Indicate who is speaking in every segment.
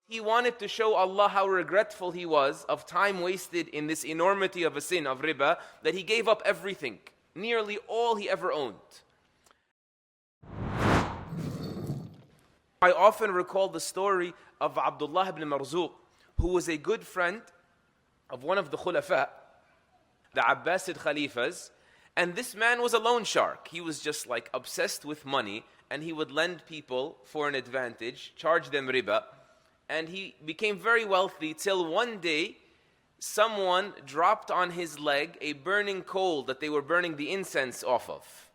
Speaker 1: He wanted to show Allah how regretful he was of time wasted in this enormity of a sin of riba, that he gave up everything, nearly all he ever owned. I often recall the story of Abdullah ibn Marzuq, who was a good friend of one of the Khulafa, the Abbasid Khalifas, and this man was a loan shark. He was just like obsessed with money, and he would lend people for an advantage, charge them riba, and he became very wealthy till one day someone dropped on his leg a burning coal that they were burning the incense off of.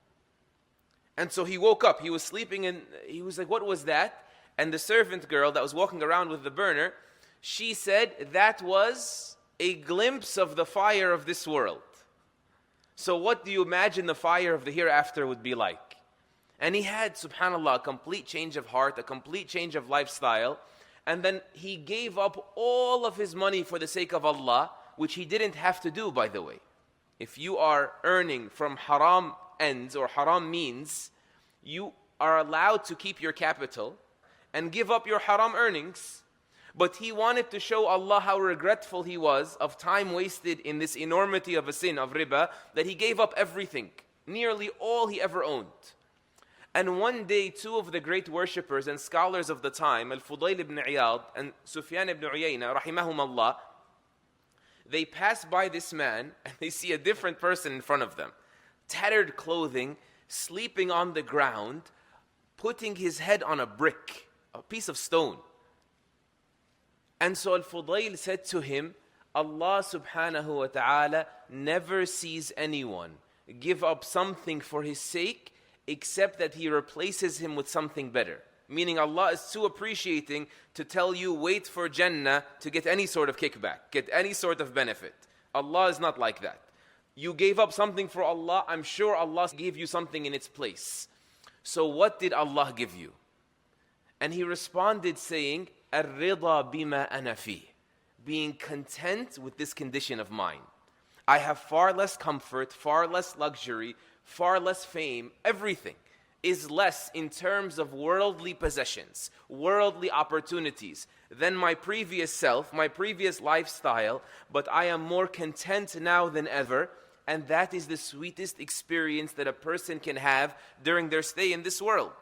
Speaker 1: And so he woke up, he was sleeping, and he was like, what was that? And the servant girl that was walking around with the burner, she said, that was a glimpse of the fire of this world. So what do you imagine the fire of the hereafter would be like? And he had, subhanAllah, a complete change of heart, a complete change of lifestyle. And then he gave up all of his money for the sake of Allah, which he didn't have to do, by the way. If you are earning from haram ends or haram means, you are allowed to keep your capital and give up your haram earnings. But he wanted to show Allah how regretful he was of time wasted in this enormity of a sin of riba, that he gave up everything, nearly all he ever owned. And one day, two of the great worshippers and scholars of the time, Al-Fudayl ibn Iyad and Sufyan ibn Uyayna, rahimahum Allah, they pass by this man and they see a different person in front of them. Tattered clothing, sleeping on the ground, putting his head on a brick, a piece of stone. And so Al-Fudayl said to him, Allah subhanahu wa ta'ala never sees anyone give up something for his sake except that he replaces him with something better. Meaning Allah is too appreciating to tell you wait for Jannah to get any sort of kickback, get any sort of benefit. Allah is not like that. You gave up something for Allah, I'm sure Allah gave you something in its place. So what did Allah give you? And he responded saying, Ar-rida bima ana fi, being content with this condition of mine. I have far less comfort, far less luxury, far less fame. Everything is less in terms of worldly possessions, worldly opportunities than my previous self, my previous lifestyle, but I am more content now than ever, and that is the sweetest experience that a person can have during their stay in this world.